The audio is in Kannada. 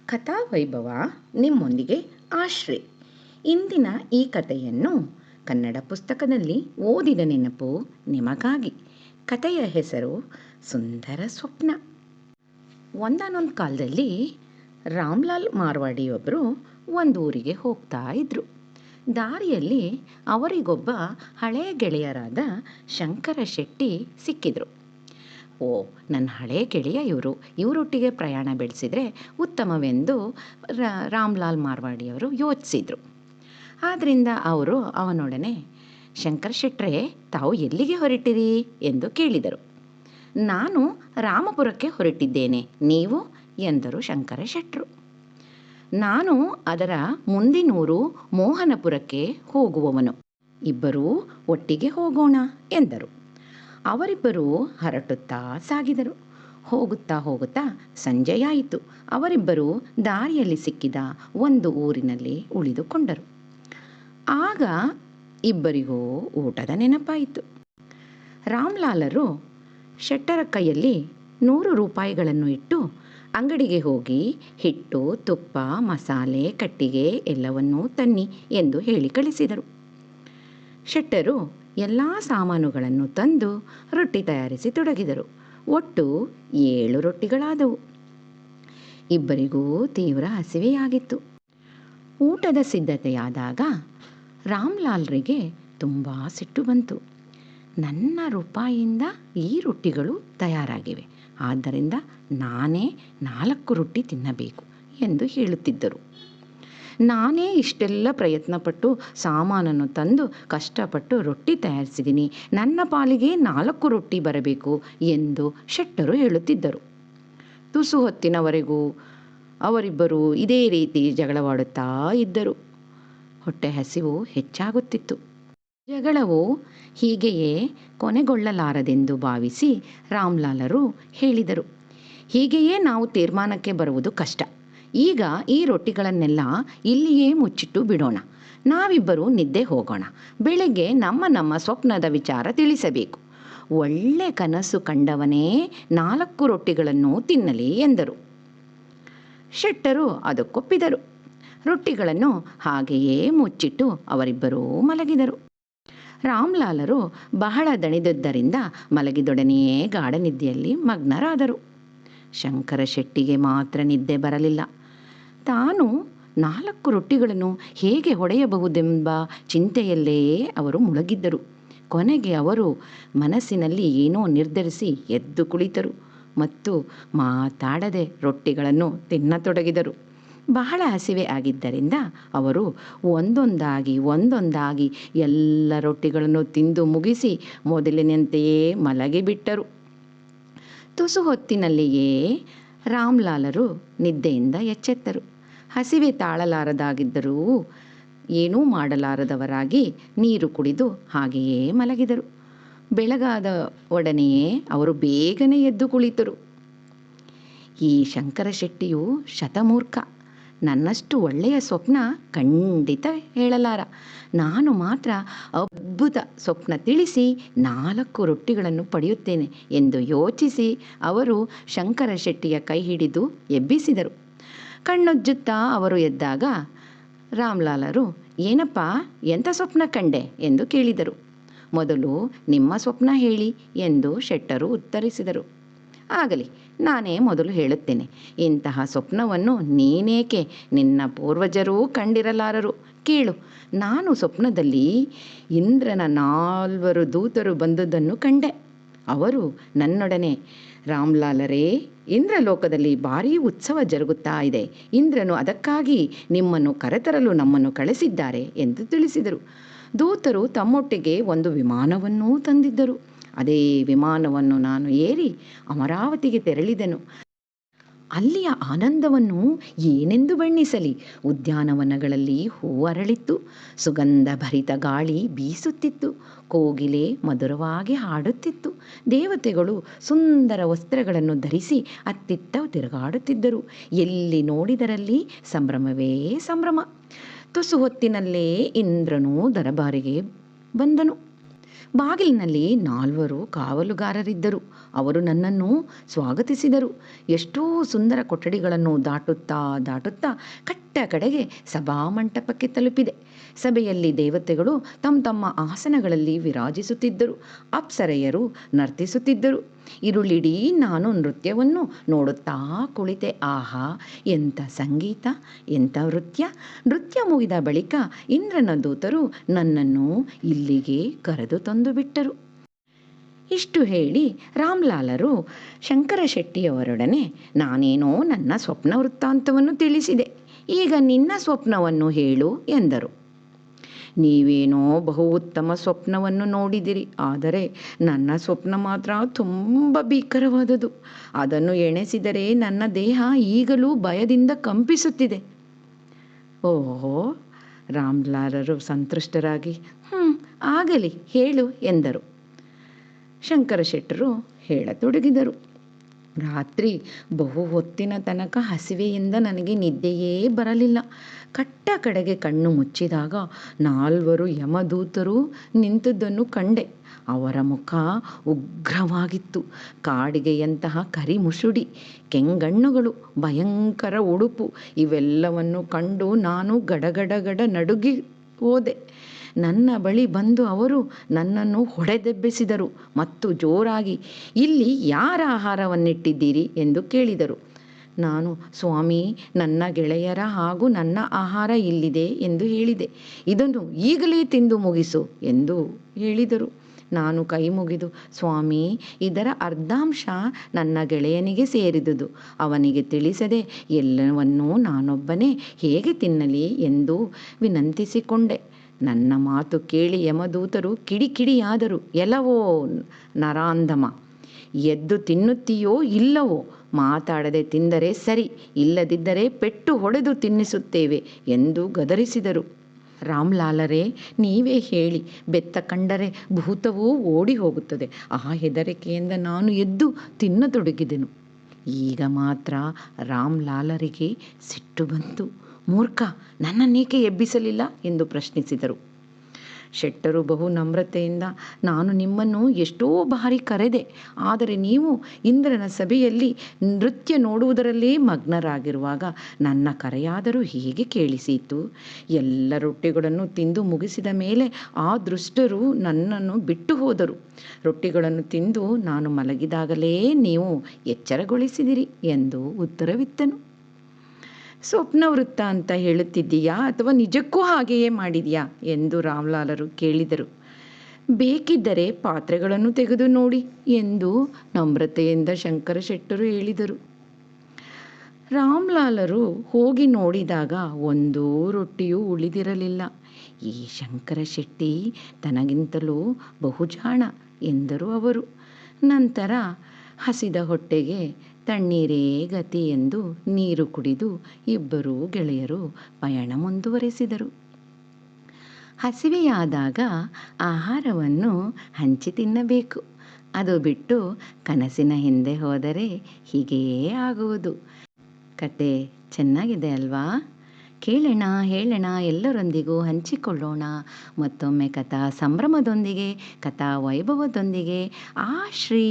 ಕಥಾವೈಭವ ನಿಮ್ಮೊಂದಿಗೆ ಆಶ್ರಯ್. ಇಂದಿನ ಈ ಕಥೆಯನ್ನು ಕನ್ನಡ ಪುಸ್ತಕದಲ್ಲಿ ಓದಿದ ನೆನಪು ನಿಮಗಾಗಿ. ಕಥೆಯ ಹೆಸರು ಸುಂದರ ಸ್ವಪ್ನ. ಒಂದಾನೊಂದು ಕಾಲದಲ್ಲಿ ರಾಮ್ಲಾಲ್ ಮಾರ್ವಾಡಿಯೊಬ್ಬರು ಒಂದು ಊರಿಗೆ ಹೋಗ್ತಾ ಇದ್ರು. ದಾರಿಯಲ್ಲಿ ಅವರಿಗೊಬ್ಬ ಹಳೆಯ ಗೆಳೆಯರಾದ ಶಂಕರ ಶೆಟ್ಟಿ ಸಿಕ್ಕಿದ್ರು. ಓ, ನನ್ನ ಹಳೆಯ ಗೆಳೆಯ ಇವರೊಟ್ಟಿಗೆ ಪ್ರಯಾಣ ಬೆಳೆಸಿದರೆ ಉತ್ತಮವೆಂದು ರಾಮ್ಲಾಲ್ ಮಾರ್ವಾಡಿಯವರು ಯೋಚಿಸಿದರು. ಆದ್ದರಿಂದ ಅವರು ಅವನೊಡನೆ, ಶಂಕರ ಶೆಟ್ರೆ, ತಾವು ಎಲ್ಲಿಗೆ ಹೊರಟಿರಿ ಎಂದು ಕೇಳಿದರು. ನಾನು ರಾಮಪುರಕ್ಕೆ ಹೊರಟಿದ್ದೇನೆ, ನೀವು ಎಂದರು ಶಂಕರ ಶೆಟ್ರು. ನಾನು ಅದರ ಮುಂದಿನೂರು ಮೋಹನಪುರಕ್ಕೆ ಹೋಗುವವನು, ಇಬ್ಬರೂ ಒಟ್ಟಿಗೆ ಹೋಗೋಣ ಎಂದರು. ಅವರಿಬ್ಬರೂ ಹೊರಟುತ್ತಾ ಸಾಗಿದರು. ಹೋಗುತ್ತಾ ಹೋಗುತ್ತಾ ಸಂಜೆಯಾಯಿತು. ಅವರಿಬ್ಬರೂ ದಾರಿಯಲ್ಲಿ ಸಿಕ್ಕಿದ ಒಂದು ಊರಿನಲ್ಲಿ ಉಳಿದುಕೊಂಡರು. ಆಗ ಇಬ್ಬರಿಗೂ ಊಟದ ನೆನಪಾಯಿತು. ರಾಮ್ಲಾಲರು ಶೆಟ್ಟರ ಕೈಯಲ್ಲಿ 100 ರೂಪಾಯಿಗಳನ್ನು ಇಟ್ಟು ಅಂಗಡಿಗೆ ಹೋಗಿ ಹಿಟ್ಟು, ತುಪ್ಪ, ಮಸಾಲೆ, ಕಟ್ಟಿಗೆ ಎಲ್ಲವನ್ನೂ ತನ್ನಿ ಎಂದು ಹೇಳಿ ಕಳಿಸಿದರು. ಶೆಟ್ಟರು ಎಲ್ಲ ಸಾಮಾನುಗಳನ್ನು ತಂದು ರೊಟ್ಟಿ ತಯಾರಿಸಿ ತೊಡಗಿದರು. ಒಟ್ಟು 7 ರೊಟ್ಟಿಗಳಾದವು. ಇಬ್ಬರಿಗೂ ತೀವ್ರ ಹಸಿವೆಯಾಗಿತ್ತು. ಊಟದ ಸಿದ್ಧತೆಯಾದಾಗ ರಾಮ್ಲಾಲ್ರಿಗೆ ತುಂಬ ಸಿಟ್ಟು ಬಂತು. ನನ್ನ ರೂಪಾಯಿಯಿಂದ ಈ ರೊಟ್ಟಿಗಳು ತಯಾರಾಗಿವೆ, ಆದ್ದರಿಂದ ನಾನೇ 4 ರೊಟ್ಟಿ ತಿನ್ನಬೇಕು ಎಂದು ಹೇಳುತ್ತಿದ್ದರು. ನಾನೇ ಇಷ್ಟೆಲ್ಲ ಪ್ರಯತ್ನಪಟ್ಟು ಸಾಮಾನನ್ನು ತಂದು ಕಷ್ಟಪಟ್ಟು ರೊಟ್ಟಿ ತಯಾರಿಸಿದ್ದೀನಿ, ನನ್ನ ಪಾಲಿಗೆ 4 ರೊಟ್ಟಿ ಬರಬೇಕು ಎಂದು ಶೆಟ್ಟರು ಹೇಳುತ್ತಿದ್ದರು. ತುಸು ಹೊತ್ತಿನವರೆಗೂ ಅವರಿಬ್ಬರೂ ಇದೇ ರೀತಿ ಜಗಳವಾಡುತ್ತಾ ಇದ್ದರು. ಹೊಟ್ಟೆ ಹಸಿವು ಹೆಚ್ಚಾಗುತ್ತಿತ್ತು. ಜಗಳವು ಹೀಗೆಯೇ ಕೊನೆಗೊಳ್ಳಲಾರದೆಂದು ಭಾವಿಸಿ ರಾಮ್ಲಾಲರು ಹೇಳಿದರು, ಹೀಗೆಯೇ ನಾವು ತೀರ್ಮಾನಕ್ಕೆ ಬರುವುದು ಕಷ್ಟ. ಈಗ ಈ ರೊಟ್ಟಿಗಳನ್ನೆಲ್ಲ ಇಲ್ಲಿಯೇ ಮುಚ್ಚಿಟ್ಟು ಬಿಡೋಣ. ನಾವಿಬ್ಬರೂ ನಿದ್ದೆ ಹೋಗೋಣ. ಬೆಳಗ್ಗೆ ನಮ್ಮ ಸ್ವಪ್ನದ ವಿಚಾರ ತಿಳಿಸಬೇಕು. ಒಳ್ಳೆ ಕನಸು ಕಂಡವನೇ 4 ರೊಟ್ಟಿಗಳನ್ನು ತಿನ್ನಲಿ ಎಂದರು. ಶೆಟ್ಟರು ಅದಕ್ಕೊಪ್ಪಿದರು. ರೊಟ್ಟಿಗಳನ್ನು ಹಾಗೆಯೇ ಮುಚ್ಚಿಟ್ಟು ಅವರಿಬ್ಬರೂ ಮಲಗಿದರು. ರಾಮ್ಲಾಲರು ಬಹಳ ದಣಿದಿದ್ದರಿಂದ ಮಲಗಿದೊಡನೆಯೇ ಗಾಢ ನಿದ್ದೆಯಲ್ಲಿ ಮಗ್ನರಾದರು. ಶಂಕರ ಶೆಟ್ಟಿಗೆ ಮಾತ್ರ ನಿದ್ದೆ ಬರಲಿಲ್ಲ. ತಾನು 4 ರೊಟ್ಟಿಗಳನ್ನು ಹೇಗೆ ಹೊಡೆಯಬಹುದೆಂಬ ಚಿಂತೆಯಲ್ಲೇ ಅವರು ಮುಳುಗಿದ್ದರು. ಕೊನೆಗೆ ಅವರು ಮನಸ್ಸಿನಲ್ಲಿ ಏನೋ ನಿರ್ಧರಿಸಿ ಎದ್ದು ಕುಳಿತರು ಮತ್ತು ಮಾತಾಡದೆ ರೊಟ್ಟಿಗಳನ್ನು ತಿನ್ನತೊಡಗಿದರು. ಬಹಳ ಹಸಿವೆ ಆಗಿದ್ದರಿಂದ ಅವರು ಒಂದೊಂದಾಗಿ ಎಲ್ಲ ರೊಟ್ಟಿಗಳನ್ನು ತಿಂದು ಮುಗಿಸಿ ಮೊದಲಿನಂತೆಯೇ ಮಲಗಿಬಿಟ್ಟರು. ತುಸು ಹೊತ್ತಿನಲ್ಲಿಯೇ ರಾಮ್ಲಾಲರು ನಿದ್ದೆಯಿಂದ ಎಚ್ಚೆತ್ತರು. ಹಸಿವೆ ತಾಳಲಾರದಾಗಿದ್ದರೂ ಏನೂ ಮಾಡಲಾರದವರಾಗಿ ನೀರು ಕುಡಿದು ಹಾಗೆಯೇ ಮಲಗಿದರು. ಬೆಳಗಾದ ಒಡನೆಯೇ ಅವರು ಬೇಗನೆ ಎದ್ದು ಕುಳಿತರು. ಈ ಶಂಕರ ಶೆಟ್ಟಿಯು ಶತಮೂರ್ಖ. ನನ್ನಷ್ಟು ಒಳ್ಳೆಯ ಸ್ವಪ್ನ ಖಂಡಿತ ಹೇಳಲಾರ. ನಾನು ಮಾತ್ರ ಅದ್ಭುತ ಸ್ವಪ್ನ ತಿಳಿಸಿ 4 ರೊಟ್ಟಿಗಳನ್ನು ಪಡೆಯುತ್ತೇನೆ ಎಂದು ಯೋಚಿಸಿ ಅವರು ಶಂಕರ ಶೆಟ್ಟಿಯ ಕೈ ಹಿಡಿದು ಎಬ್ಬಿಸಿದರು. ಕಣ್ಣುಜ್ಜುತ್ತಾ ಅವರು ಎದ್ದಾಗ ರಾಮ್ಲಾಲರು, ಏನಪ್ಪ, ಎಂಥ ಸ್ವಪ್ನ ಕಂಡೆ ಎಂದು ಕೇಳಿದರು. ಮೊದಲು ನಿಮ್ಮ ಸ್ವಪ್ನ ಹೇಳಿ ಎಂದು ಶೆಟ್ಟರು ಉತ್ತರಿಸಿದರು. ಆಗಲಿ, ನಾನೇ ಮೊದಲು ಹೇಳುತ್ತೇನೆ. ಇಂತಹ ಸ್ವಪ್ನವನ್ನು ನೀನೇಕೆ, ನಿನ್ನ ಪೂರ್ವಜರೂ ಕಂಡಿರಲಾರರು. ಕೇಳು. ನಾನು ಸ್ವಪ್ನದಲ್ಲಿ ಇಂದ್ರನ 4 ದೂತರು ಬಂದುದನ್ನು ಕಂಡೆ. ಅವರು ನನ್ನೊಡನೆ, ರಾಮ್ಲಾಲರೇ, ಇಂದ್ರಲೋಕದಲ್ಲಿ ಭಾರೀ ಉತ್ಸವ ಜರುಗುತ್ತಾ ಇದೆ. ಇಂದ್ರನು ಅದಕ್ಕಾಗಿ ನಿಮ್ಮನ್ನು ಕರೆತರಲು ನಮ್ಮನ್ನು ಕಳಿಸಿದ್ದಾರೆ ಎಂದು ತಿಳಿಸಿದರು. ದೂತರು ತಮ್ಮೊಟ್ಟಿಗೆ ಒಂದು ವಿಮಾನವನ್ನೂ ತಂದಿದ್ದರು. ಅದೇ ವಿಮಾನವನ್ನು ನಾನು ಏರಿ ಅಮರಾವತಿಗೆ ತೆರಳಿದೆನು. ಅಲ್ಲಿಯ ಆನಂದವನ್ನು ಏನೆಂದು ಬಣ್ಣಿಸಲಿ. ಉದ್ಯಾನವನಗಳಲ್ಲಿ ಹೂ ಅರಳಿತ್ತು, ಸುಗಂಧ ಭರಿತ ಗಾಳಿ ಬೀಸುತ್ತಿತ್ತು, ಕೋಗಿಲೆ ಮಧುರವಾಗಿ ಹಾಡುತ್ತಿತ್ತು, ದೇವತೆಗಳು ಸುಂದರ ವಸ್ತ್ರಗಳನ್ನು ಧರಿಸಿ ಅತ್ತಿತ್ತ ತಿರುಗಾಡುತ್ತಿದ್ದರು. ಎಲ್ಲಿ ನೋಡಿದರಲ್ಲಿ ಸಂಭ್ರಮವೇ ಸಂಭ್ರಮ. ತುಸು ಹೊತ್ತಿನಲ್ಲೇ ಇಂದ್ರನು ದರಬಾರಿಗೆ ಬಂದನು. ಬಾಗಿಲಿನಲ್ಲಿ 4 ಕಾವಲುಗಾರರಿದ್ದರು. ಅವರು ನನ್ನನ್ನು ಸ್ವಾಗತಿಸಿದರು. ಎಷ್ಟೋ ಸುಂದರ ಕೊಠಡಿಗಳನ್ನು ದಾಟುತ್ತಾ ದಾಟುತ್ತಾ ಕಟ್ಟ ಕಡೆಗೆ ಸಭಾಮಂಟಪಕ್ಕೆ ತಲುಪಿದೆ. ಸಭೆಯಲ್ಲಿ ದೇವತೆಗಳು ತಮ್ಮ ತಮ್ಮ ಆಸನಗಳಲ್ಲಿ ವಿರಾಜಿಸುತ್ತಿದ್ದರು. ಅಪ್ಸರೆಯರು ನರ್ತಿಸುತ್ತಿದ್ದರು. ഇരുളിಡೀ ನಾನು ನೃತ್ಯವನ್ನು ನೋಡುತ್ತಾ ಕುಳಿತೆ. ಆಹಾ, ಎಂಥ ಸಂಗೀತ, ಎಂಥ ನೃತ್ಯ ಮುಗಿದ ಬಳಿಕ ಇಂದ್ರನ ದೂತರು ನನ್ನನ್ನು ಇಲ್ಲಿಗೆ ಕರೆದು ತಂದು ಬಿಟ್ಟರು. ಇಷ್ಟು ಹೇಳಿ ರಾಮ್ಲಾಲರು ಶಂಕರ ಶೆಟ್ಟಿಯವರೊಡನೆ ನಾನೇನೋ ನನ್ನ ಸ್ವಪ್ನ ವೃತ್ತಾಂತವನ್ನು ತಿಳಿಸಿದೆ. ಈಗ ನಿನ್ನ ಸ್ವಪ್ನವನ್ನು ಹೇಳು ಎಂದರು. ನೀವೇನೋ ಬಹು ಉತ್ತಮ ಸ್ವಪ್ನವನ್ನು ನೋಡಿದಿರಿ. ಆದರೆ ನನ್ನ ಸ್ವಪ್ನ ಮಾತ್ರ ತುಂಬ ಭೀಕರವಾದುದು. ಅದನ್ನು ಎಣಿಸಿದರೆ ನನ್ನ ದೇಹ ಈಗಲೂ ಭಯದಿಂದ ಕಂಪಿಸುತ್ತಿದೆ. ಓಹೋ, ರಾಮ್ಲಾಲರು ಸಂತುಷ್ಟರಾಗಿ ಆಗಲಿ ಹೇಳು ಎಂದರು. ಶಂಕರ ಶೆಟ್ಟರು ಹೇಳತೊಡಗಿದರು. ರಾತ್ರಿ ಬಹು ಹೊತ್ತಿನ ತನಕ ಹಸಿವೆಯಿಂದ ನನಗೆ ನಿದ್ದೆಯೇ ಬರಲಿಲ್ಲ. ಕಟ್ಟ ಕಡೆಗೆ ಕಣ್ಣು ಮುಚ್ಚಿದಾಗ 4 ಯಮದೂತರು ನಿಂತದ್ದನ್ನು ಕಂಡೆ. ಅವರ ಮುಖ ಉಗ್ರವಾಗಿತ್ತು. ಕಾಡಿಗೆಯಂತಹ ಕರಿ ಮುಸುಡಿ, ಕೆಂಗಣ್ಣುಗಳು, ಭಯಂಕರ ಉಡುಪು ಇವೆಲ್ಲವನ್ನು ಕಂಡು ನಾನು ಗಡಗಡಗಡ ನಡುಗಿ ಹೋದೆ. ನನ್ನ ಬಳಿ ಬಂದು ಅವರು ನನ್ನನ್ನು ಹೊಡೆದೆಬ್ಬಿಸಿದರು ಮತ್ತು ಜೋರಾಗಿ, ಇಲ್ಲಿ ಯಾರ ಆಹಾರವನ್ನಿಟ್ಟಿದ್ದೀರಿ ಎಂದು ಕೇಳಿದರು. ನಾನು, ಸ್ವಾಮಿ, ನನ್ನ ಗೆಳೆಯರ ಹಾಗೂ ನನ್ನ ಆಹಾರ ಇಲ್ಲಿದೆ ಎಂದು ಹೇಳಿದೆ. ಇದನ್ನು ಈಗಲೇ ತಿಂದು ಮುಗಿಸು ಎಂದು ಹೇಳಿದರು. ನಾನು ಕೈ ಮುಗಿದು, ಸ್ವಾಮಿ, ಇದರ ಅರ್ಧಾಂಶ ನನ್ನ ಗೆಳೆಯನಿಗೆ ಸೇರಿದುದು. ಅವನಿಗೆ ತಿಳಿಸದೆ ಎಲ್ಲವನ್ನೂ ನಾನೊಬ್ಬನೇ ಹೇಗೆ ತಿನ್ನಲಿ ಎಂದು ವಿನಂತಿಸಿಕೊಂಡೆ. ನನ್ನ ಮಾತು ಕೇಳಿ ಯಮದೂತರು ಕಿಡಿಕಿಡಿಯಾದರು. ಎಲ್ಲವೋ ನರಾಂಧಮ, ಎದ್ದು ತಿನ್ನುತ್ತೀಯೋ ಇಲ್ಲವೋ? ಮಾತಾಡದೆ ತಿಂದರೆ ಸರಿ, ಇಲ್ಲದಿದ್ದರೆ ಪೆಟ್ಟು ಹೊಡೆದು ತಿನ್ನಿಸುತ್ತೇವೆ ಎಂದು ಗದರಿಸಿದರು. ರಾಮ್ಲಾಲರೇ, ನೀವೇ ಹೇಳಿ, ಬೆತ್ತ ಕಂಡರೆ ಭೂತವೂ ಓಡಿ ಹೋಗುತ್ತದೆ. ಆ ಹೆದರಿಕೆಯಿಂದ ನಾನು ಎದ್ದು ತಿನ್ನತೊಡಗಿದೆನು. ಈಗ ಮಾತ್ರ ರಾಮ್ಲಾಲರಿಗೆ ಸಿಟ್ಟು ಬಂತು. ಮೂರ್ಖ, ನನ್ನನ್ನೇಕೆ ಎಬ್ಬಿಸಲಿಲ್ಲ ಎಂದು ಪ್ರಶ್ನಿಸಿದರು. ಶೆಟ್ಟರು ಬಹು ನಮ್ರತೆಯಿಂದ, ನಾನು ನಿಮ್ಮನ್ನು ಎಷ್ಟೋ ಬಾರಿ ಕರೆದೆ, ಆದರೆ ನೀವು ಇಂದ್ರನ ಸಭೆಯಲ್ಲಿ ನೃತ್ಯ ನೋಡುವುದರಲ್ಲೇ ಮಗ್ನರಾಗಿರುವಾಗ ನನ್ನ ಕರೆಯಾದರೂ ಹೇಗೆ ಕೇಳಿಸಿತು? ಎಲ್ಲ ರೊಟ್ಟಿಗಳನ್ನು ತಿಂದು ಮುಗಿಸಿದ ಮೇಲೆ ಆ ದುಷ್ಟರು ನನ್ನನ್ನು ಬಿಟ್ಟು ಹೋದರು. ರೊಟ್ಟಿಗಳನ್ನು ತಿಂದು ನಾನು ಮಲಗಿದಾಗಲೇ ನೀವು ಎಚ್ಚರಗೊಳಿಸಿದಿರಿ ಎಂದು ಉತ್ತರವಿತ್ತನು. ಸ್ವಪ್ನ ವೃತ್ತ ಅಂತ ಹೇಳುತ್ತಿದ್ದೀಯಾ ಅಥವಾ ನಿಜಕ್ಕೂ ಹಾಗೆಯೇ ಮಾಡಿದೆಯಾ ಎಂದು ರಾಮ್ಲಾಲರು ಕೇಳಿದರು. ಬೇಕಿದ್ದರೆ ಪಾತ್ರೆಗಳನ್ನು ತೆಗೆದು ನೋಡಿ ಎಂದು ನಮ್ರತೆಯಿಂದ ಶಂಕರ ಶೆಟ್ಟರು ಹೇಳಿದರು. ರಾಮ್ಲಾಲರು ಹೋಗಿ ನೋಡಿದಾಗ ಒಂದೂ ರೊಟ್ಟಿಯೂ ಉಳಿದಿರಲಿಲ್ಲ. ಈ ಶಂಕರ ಶೆಟ್ಟಿ ತನಗಿಂತಲೂ ಬಹುಜಾಣ ಎಂದರು ಅವರು. ನಂತರ ಹಸಿದ ಹೊಟ್ಟೆಗೆ ತಣ್ಣೀರೇ ಗತಿ ಎಂದು ನೀರು ಕುಡಿದು ಇಬ್ಬರೂ ಗೆಳೆಯರು ಪಯಣ ಮುಂದುವರೆಸಿದರು. ಹಸಿವೆಯಾದಾಗ ಆಹಾರವನ್ನು ಹಂಚಿ ತಿನ್ನಬೇಕು. ಅದು ಬಿಟ್ಟು ಕನಸಿನ ಹಿಂದೆ ಹೋದರೆ ಹೀಗೆಯೇ ಆಗುವುದು. ಕತೆ ಚೆನ್ನಾಗಿದೆ ಅಲ್ವಾ? ಕೇಳೋಣ, ಹೇಳೋಣ, ಎಲ್ಲರೊಂದಿಗೂ ಹಂಚಿಕೊಳ್ಳೋಣ. ಮತ್ತೊಮ್ಮೆ ಕಥಾ ಸಂಭ್ರಮದೊಂದಿಗೆ, ಕಥಾ ವೈಭವದೊಂದಿಗೆ. ಶ್ರೀ